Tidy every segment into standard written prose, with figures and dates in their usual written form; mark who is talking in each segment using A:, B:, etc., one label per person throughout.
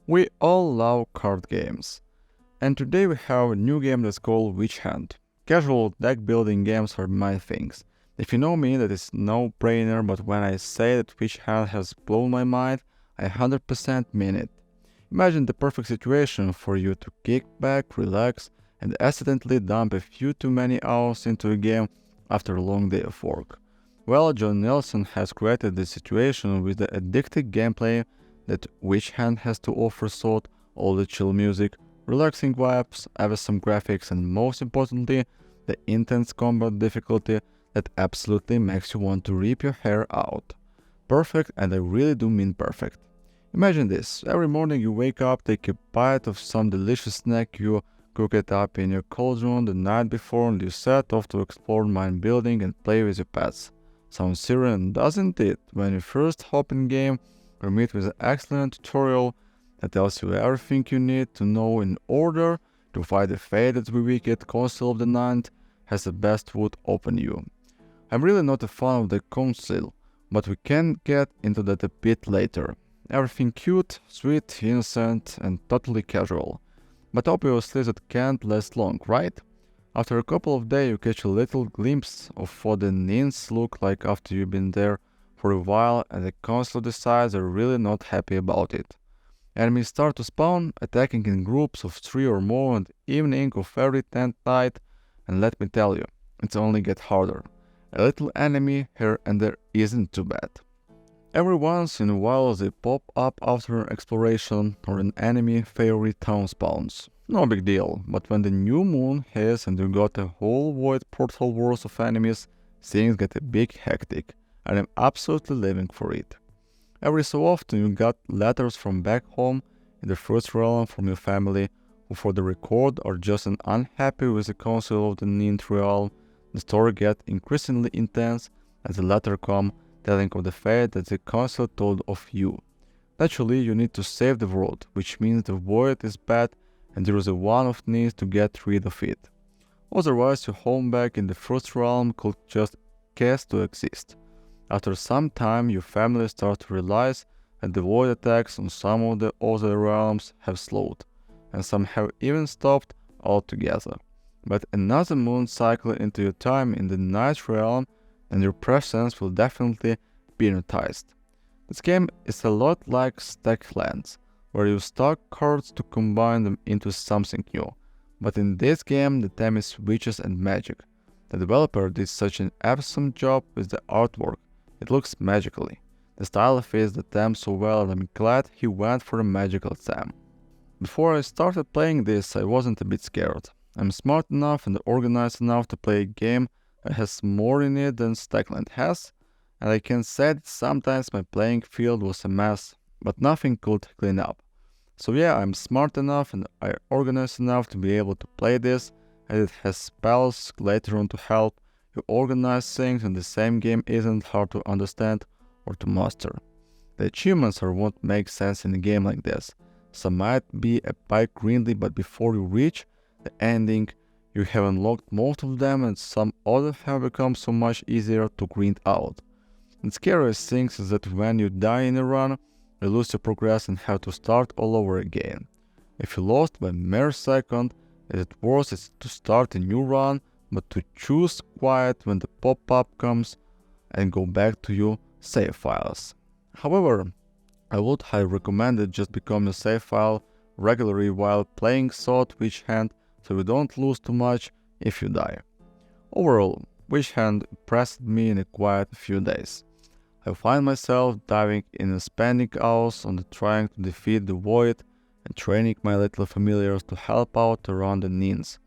A: We all love card games, and today we have a new game that's called WitchHand. Casual deck building games are my things. If you know me, that is no brainer, but when I say that WitchHand has blown my mind, I 100% mean it. Imagine the perfect situation for you to kick back, relax, and accidentally dump a few too many hours into a game after a long day of work. Well, John Nelson has created this situation with the addictive gameplay that WitchHand has to offer, so all the chill music, relaxing vibes, awesome graphics, and most importantly, the intense combat difficulty that absolutely makes you want to rip your hair out. Perfect, and I really do mean perfect. Imagine this: every morning you wake up, take a bite of some delicious snack, you cook it up in your cauldron the night before, and you set off to explore mind building and play with your pets. Sounds serene, doesn't it? When you first hop in game, you meet with an excellent tutorial that tells you everything you need to know in order to fight the fated wicked Council of the Night has the best wood open you. I'm really not a fan of the Council, but we can get into that a bit later. Everything cute, sweet, innocent, and totally casual. But obviously that can't last long, right? After a couple of days you catch a little glimpse of what the Nins look like after you've been there for a while, and the council decides they're really not happy about it. Enemies start to spawn, attacking in groups of 3 or more on the evening of every 10th night, and let me tell you, it's only get harder. A little enemy here and there isn't too bad. Every once in a while they pop up after an exploration or an enemy favorite town spawns. No big deal, but when the new moon hits and you got a whole void portal worth of enemies, things get a bit hectic, and I'm absolutely living for it. Every so often you got letters from back home in the first realm from your family, who for the record are just unhappy with the council of the ninth realm. The story gets increasingly intense as the letter come, telling of the fate that the council told of you. Naturally, you need to save the world, which means the void is bad and there is a one of needs to get rid of it. Otherwise, your home back in the first realm could just cease to exist. After some time, your family starts to realize that the void attacks on some of the other realms have slowed, and some have even stopped altogether. But another moon cycle into your time in the night realm, and your presence will definitely be noticed. This game is a lot like stack lands, where you stack cards to combine them into something new. But in this game, the theme is witches and magic. The developer did such an awesome job with the artwork. It looks magically. The style fits the theme so well, and I'm glad he went for a magical theme. Before I started playing this, I wasn't a bit scared. I'm smart enough and organized enough to play a game that has more in it than Stackland has, and I can say that sometimes my playing field was a mess, but nothing could clean up. So yeah, I'm smart enough and I organized enough to be able to play this, and it has spells later on to help you organize things, and the same game isn't hard to understand or to master. The achievements are what makes sense in a game like this. Some might be a bit grindy, but before you reach the ending, you have unlocked most of them, and some others have become so much easier to grind out. The scariest thing is that when you die in a run, you lose your progress and have to start all over again. If you lost by mere second, is it worth it to start a new run, but to choose quiet when the pop-up comes and go back to your save files? However, I would highly recommend it just become a save file regularly while playing WitchHand, so you don't lose too much if you die. Overall, WitchHand impressed me in a quiet few days. I find myself diving in and spending hours on trying to defeat the void and training my little familiars to help out around the Nins.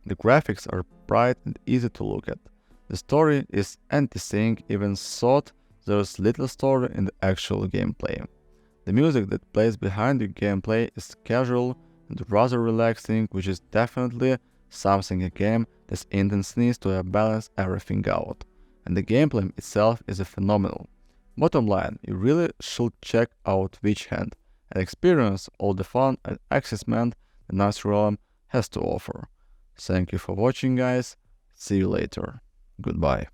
A: The graphics are bright and easy to look at. The story is interesting, even though there's little story in the actual gameplay. The music that plays behind the gameplay is casual and rather relaxing, which is definitely something a game that's intense needs to balance everything out. And the gameplay itself is phenomenal. Bottom line, you really should check out WitchHand and experience all the fun and excitement the Night Realm has to offer. Thank you for watching, guys. See you later. Goodbye.